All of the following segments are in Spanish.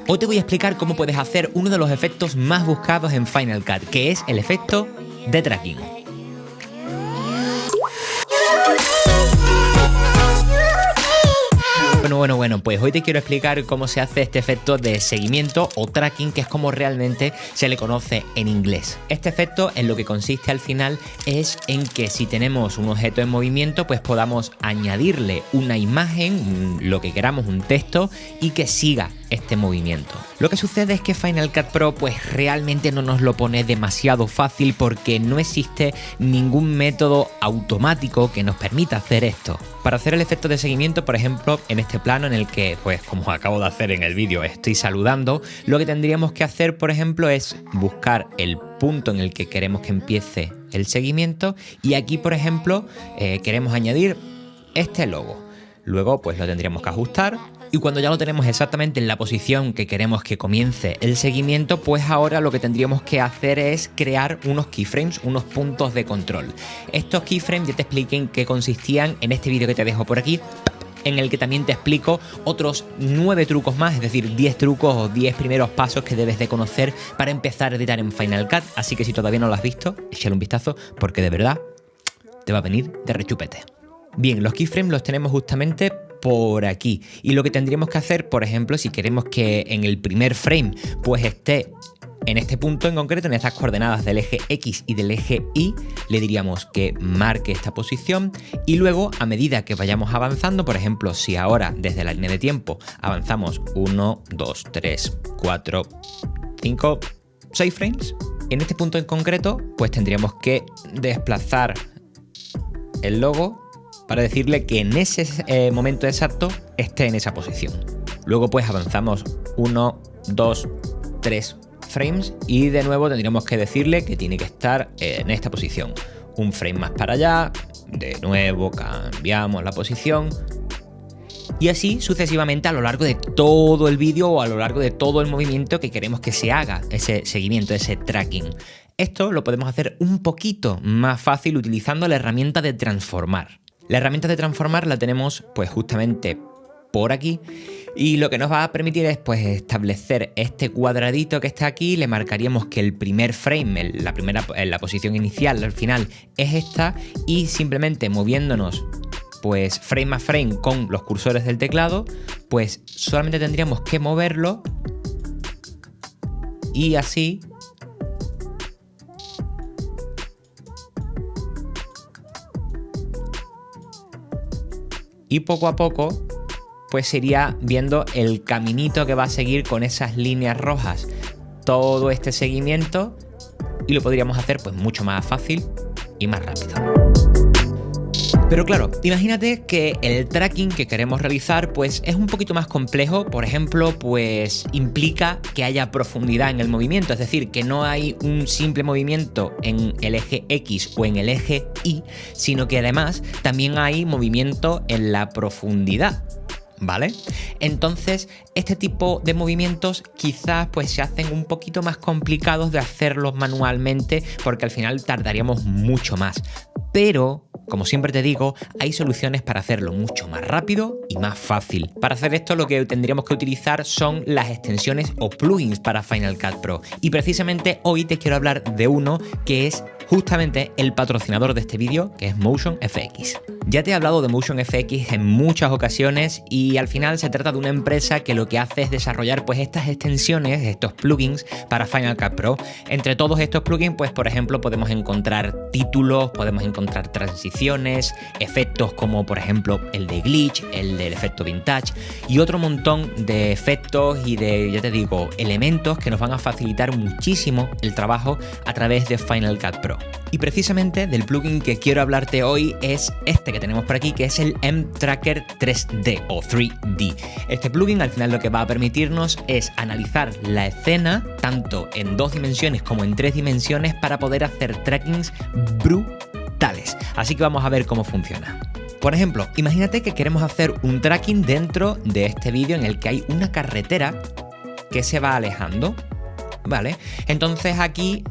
Hoy te voy a explicar cómo puedes hacer uno de los efectos más buscados en Final Cut, que es el efecto de tracking. Bueno, pues hoy te quiero explicar cómo se hace este efecto de seguimiento o tracking, que es como realmente se le conoce en inglés. Este efecto en lo que consiste al final es en que si tenemos un objeto en movimiento, pues podamos añadirle una imagen, lo que queramos, un texto, y que siga este movimiento. Lo que sucede es que Final Cut Pro pues realmente no nos lo pone demasiado fácil porque no existe ningún método automático que nos permita hacer esto. Para hacer el efecto de seguimiento, por ejemplo, en este plano en el que, pues como acabo de hacer en el vídeo, estoy saludando, lo que tendríamos que hacer, por ejemplo, es buscar el punto en el que queremos que empiece el seguimiento y aquí, por ejemplo, queremos añadir este logo. Luego, pues lo tendríamos que ajustar. Y cuando ya lo tenemos exactamente en la posición que queremos que comience el seguimiento, pues ahora lo que tendríamos que hacer es crear unos keyframes, unos puntos de control. Estos keyframes ya te expliqué en qué consistían en este vídeo que te dejo por aquí, en el que también te explico otros 9 trucos más, es decir, 10 trucos o 10 primeros pasos que debes de conocer para empezar a editar en Final Cut. Así que si todavía no lo has visto, échale un vistazo porque de verdad te va a venir de rechupete. Bien, los keyframes los tenemos justamente por aquí y lo que tendríamos que hacer, por ejemplo, si queremos que en el primer frame pues esté en este punto en concreto, en estas coordenadas del eje X y del eje Y, le diríamos que marque esta posición y luego a medida que vayamos avanzando, por ejemplo, si ahora desde la línea de tiempo avanzamos 1, 2, 3, 4, 5, 6 frames, en este punto en concreto pues tendríamos que desplazar el logo para decirle que en ese momento exacto esté en esa posición. Luego pues avanzamos 1, 2, 3 frames y de nuevo tendríamos que decirle que tiene que estar en esta posición. Un frame más para allá, de nuevo cambiamos la posición y así sucesivamente a lo largo de todo el vídeo o a lo largo de todo el movimiento que queremos que se haga ese seguimiento, ese tracking. Esto lo podemos hacer un poquito más fácil utilizando la herramienta de transformar. La herramienta de transformar la tenemos pues justamente por aquí y lo que nos va a permitir es pues establecer este cuadradito que está aquí, le marcaríamos que el primer frame, la posición inicial al final es esta y simplemente moviéndonos pues frame a frame con los cursores del teclado pues solamente tendríamos que moverlo y así y poco a poco pues se iría viendo el caminito que va a seguir con esas líneas rojas todo este seguimiento y lo podríamos hacer pues mucho más fácil y más rápido. Pero claro, imagínate que el tracking que queremos realizar pues es un poquito más complejo, por ejemplo, pues implica que haya profundidad en el movimiento, es decir, que no hay un simple movimiento en el eje X o en el eje Y, sino que además también hay movimiento en la profundidad. ¿Vale? Entonces, este tipo de movimientos quizás pues se hacen un poquito más complicados de hacerlos manualmente porque al final tardaríamos mucho más. Pero, como siempre te digo, hay soluciones para hacerlo mucho más rápido y más fácil. Para hacer esto lo que tendríamos que utilizar son las extensiones o plugins para Final Cut Pro. Y precisamente hoy te quiero hablar de uno que es justamente el patrocinador de este vídeo, que es Motion FX. Ya te he hablado de Motion FX en muchas ocasiones y al final se trata de una empresa que lo que hace es desarrollar pues estas extensiones, estos plugins para Final Cut Pro. Entre todos estos plugins, pues por ejemplo podemos encontrar títulos, podemos encontrar transiciones, efectos como por ejemplo el de glitch, el del efecto vintage y otro montón de efectos y de, ya te digo, elementos que nos van a facilitar muchísimo el trabajo a través de Final Cut Pro. Y precisamente del plugin que quiero hablarte hoy es este que tenemos por aquí, que es el M-Tracker 3D o 3D. Este plugin al final lo que va a permitirnos es analizar la escena tanto en 2 dimensiones como en 3 dimensiones para poder hacer trackings brutales. Así que vamos a ver cómo funciona. Por ejemplo, imagínate que queremos hacer un tracking dentro de este vídeo en el que hay una carretera que se va alejando. ¿vale? Entonces aquí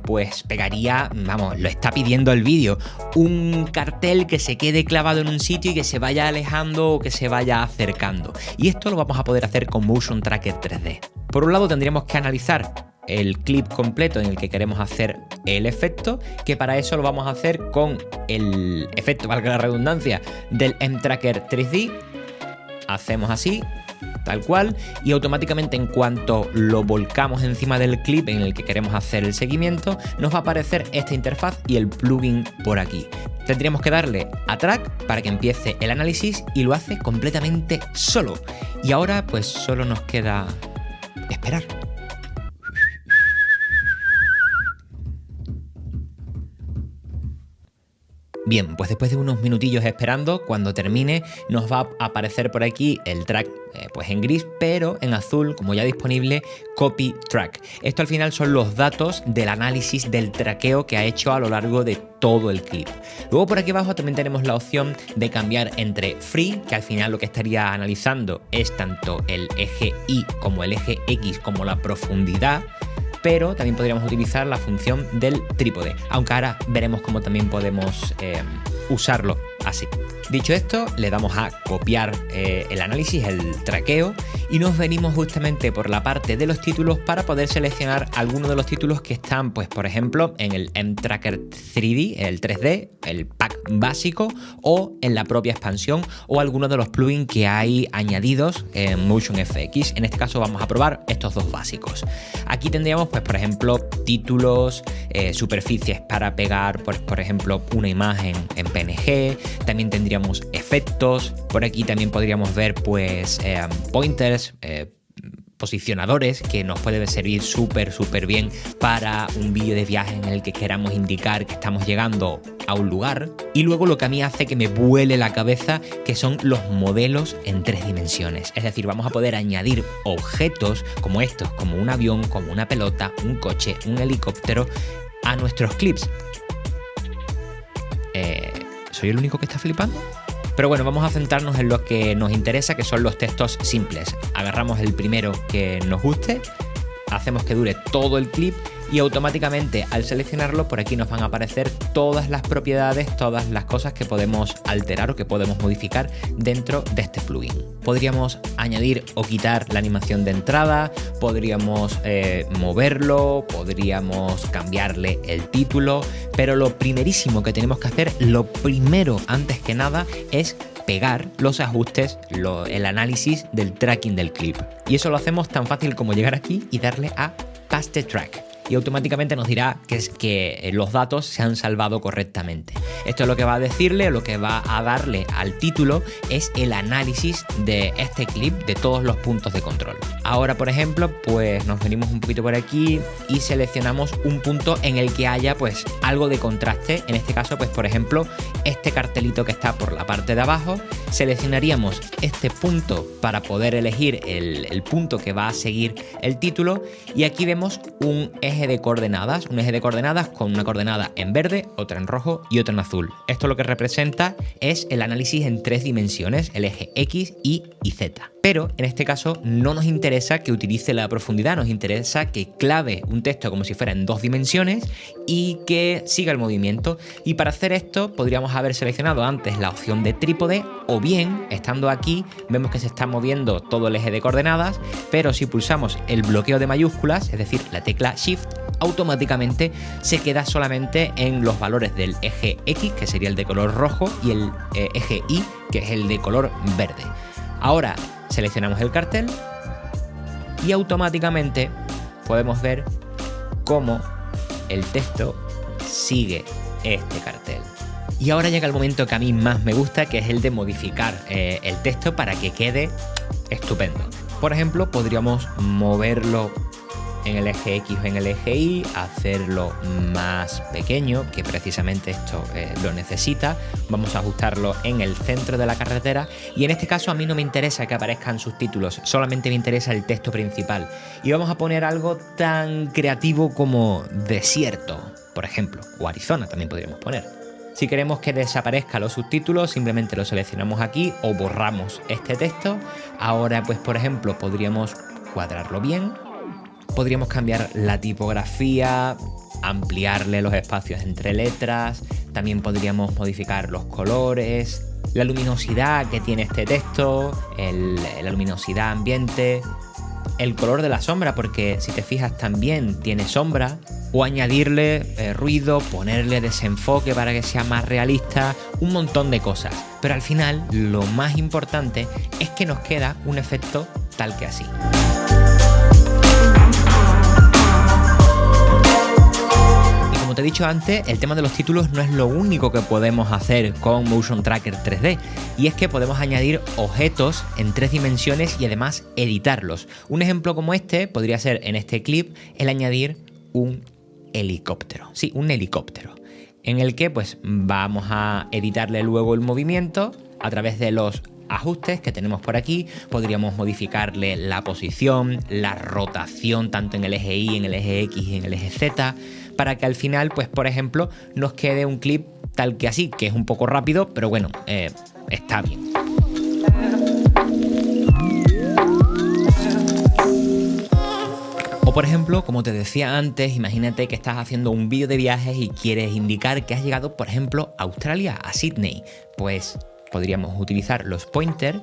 pues pegaría, vamos, lo está pidiendo el vídeo, un cartel que se quede clavado en un sitio y que se vaya alejando o que se vaya acercando. Y esto lo vamos a poder hacer con Motion Tracker 3D. Por un lado tendríamos que analizar el clip completo en el que queremos hacer el efecto, que para eso lo vamos a hacer con el efecto, valga la redundancia, del M-Tracker 3D. Hacemos así, tal cual, y automáticamente en cuanto lo volcamos encima del clip en el que queremos hacer el seguimiento, nos va a aparecer esta interfaz y el plugin por aquí. Tendríamos que darle a track para que empiece el análisis y lo hace completamente solo. Y ahora pues solo nos queda esperar. Bien, pues después de unos minutillos esperando, cuando termine nos va a aparecer por aquí el track pues en gris, pero en azul, como ya disponible, Copy Track. Esto al final son los datos del análisis del traqueo que ha hecho a lo largo de todo el clip. Luego por aquí abajo también tenemos la opción de cambiar entre Free, que al final lo que estaría analizando es tanto el eje Y como el eje X como la profundidad, pero también podríamos utilizar la función del trípode, aunque ahora veremos cómo también podemos usarlo así. Dicho esto, le damos a copiar el análisis, el traqueo, y nos venimos justamente por la parte de los títulos para poder seleccionar algunos de los títulos que están, pues por ejemplo, en el M-Tracker 3D, el 3D, el pack básico, o en la propia expansión, o algunos de los plugins que hay añadidos en Motion FX. En este caso vamos a probar estos dos básicos. Aquí tendríamos, pues por ejemplo, títulos, superficies para pegar, pues, por ejemplo, una imagen en PNG. También tendríamos efectos. Por aquí también podríamos ver pues pointers, posicionadores que nos pueden servir súper bien para un vídeo de viaje en el que queramos indicar que estamos llegando a un lugar. Y luego lo que a mí hace que me vuele la cabeza, que son los modelos en 3 dimensiones. Es decir, vamos a poder añadir objetos como estos, como un avión, como una pelota, un coche, un helicóptero, a nuestros clips. ¿Soy el único que está flipando? Pero bueno, vamos a centrarnos en lo que nos interesa, que son los textos simples. Agarramos el primero que nos guste, hacemos que dure todo el clip y automáticamente al seleccionarlo por aquí nos van a aparecer todas las propiedades, todas las cosas que podemos alterar o que podemos modificar dentro de este plugin. Podríamos añadir o quitar la animación de entrada, podríamos moverlo, podríamos cambiarle el título, pero lo primerísimo que tenemos que hacer, lo primero antes que nada, es pegar los ajustes, el análisis del tracking del clip. Y eso lo hacemos tan fácil como llegar aquí y darle a Paste Track. Y automáticamente nos dirá que los datos se han salvado correctamente. Esto es lo que va a decirle, lo que va a darle al título es el análisis de este clip, de todos los puntos de control. Ahora, por ejemplo, pues nos venimos un poquito por aquí y seleccionamos un punto en el que haya pues algo de contraste. En este caso, pues por ejemplo, este cartelito que está por la parte de abajo. Seleccionaríamos este punto para poder elegir el punto que va a seguir el título. Y aquí vemos un eje de coordenadas, con una coordenada en verde, otra en rojo y otra en azul. Esto lo que representa es el análisis en 3 dimensiones, el eje X, Y y Z. Pero en este caso no nos interesa que utilice la profundidad, nos interesa que clave un texto como si fuera en 2 dimensiones y que siga el movimiento. Y para hacer esto podríamos haber seleccionado antes la opción de trípode, o bien, estando aquí, vemos que se está moviendo todo el eje de coordenadas, pero si pulsamos el bloqueo de mayúsculas, es decir, la tecla Shift, automáticamente se queda solamente en los valores del eje X, que sería el de color rojo, y el eje Y, que es el de color verde. Ahora seleccionamos el cartel y automáticamente podemos ver cómo el texto sigue este cartel. Y ahora llega el momento que a mí más me gusta, que es el de modificar el texto para que quede estupendo. Por ejemplo, podríamos moverlo en el eje X o en el eje Y, hacerlo más pequeño, que precisamente esto lo necesita. Vamos a ajustarlo en el centro de la carretera y en este caso a mí no me interesa que aparezcan subtítulos, solamente me interesa el texto principal. Y vamos a poner algo tan creativo como desierto, por ejemplo, o Arizona también podríamos poner. Si queremos que desaparezcan los subtítulos, simplemente lo seleccionamos aquí o borramos este texto. Ahora, pues por ejemplo, podríamos cuadrarlo bien. Podríamos cambiar la tipografía, ampliarle los espacios entre letras, también podríamos modificar los colores, la luminosidad que tiene este texto, la luminosidad ambiente, el color de la sombra, porque si te fijas también tiene sombra, o añadirle ruido, ponerle desenfoque para que sea más realista, un montón de cosas. Pero al final lo más importante es que nos queda un efecto tal que así. Como te he dicho antes, el tema de los títulos no es lo único que podemos hacer con Motion Tracker 3D, y es que podemos añadir objetos en 3 dimensiones y además editarlos. Un ejemplo como este podría ser en este clip el añadir un helicóptero. Sí, un helicóptero, en el que pues vamos a editarle luego el movimiento a través de los ajustes que tenemos por aquí. Podríamos modificarle la posición, la rotación tanto en el eje Y, en el eje X y en el eje Z, para que al final, pues por ejemplo, nos quede un clip tal que así, que es un poco rápido, pero bueno, está bien. O por ejemplo, como te decía antes, imagínate que estás haciendo un vídeo de viajes y quieres indicar que has llegado, por ejemplo, a Australia, a Sydney. Pues podríamos utilizar los pointers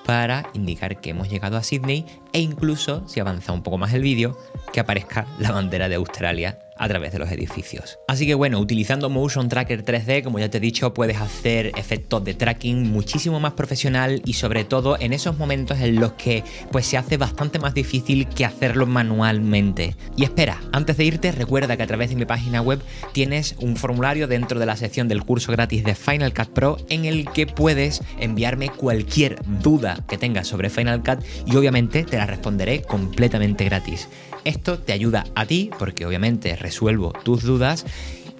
para indicar que hemos llegado a Sydney, e incluso, si avanza un poco más el vídeo, que aparezca la bandera de Australia a través de los edificios. Así que bueno, utilizando Motion Tracker 3D, como ya te he dicho, puedes hacer efectos de tracking muchísimo más profesional, y sobre todo en esos momentos en los que pues se hace bastante más difícil que hacerlo manualmente. Y espera, antes de irte, recuerda que a través de mi página web tienes un formulario dentro de la sección del curso gratis de Final Cut Pro, en el que puedes enviarme cualquier duda que tengas sobre Final Cut y obviamente te la responderé completamente gratis. Esto te ayuda a ti porque obviamente resuelvo tus dudas,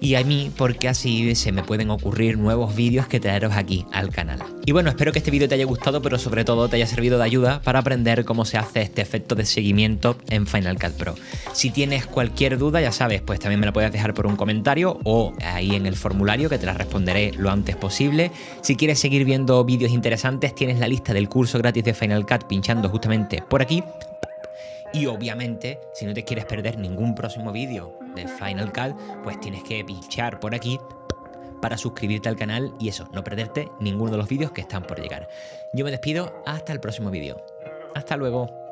y a mí porque así se me pueden ocurrir nuevos vídeos que traeros aquí al canal. Y bueno, espero que este vídeo te haya gustado, pero sobre todo te haya servido de ayuda para aprender cómo se hace este efecto de seguimiento en Final Cut Pro. Si tienes cualquier duda, ya sabes, pues también me la puedes dejar por un comentario o ahí en el formulario, que te la responderé lo antes posible. Si quieres seguir viendo vídeos interesantes, tienes la lista del curso gratis de Final Cut pinchando justamente por aquí. Y obviamente, si no te quieres perder ningún próximo vídeo de Final Cut, pues tienes que pinchar por aquí para suscribirte al canal y eso, no perderte ninguno de los vídeos que están por llegar. Yo me despido hasta el próximo vídeo. Hasta luego.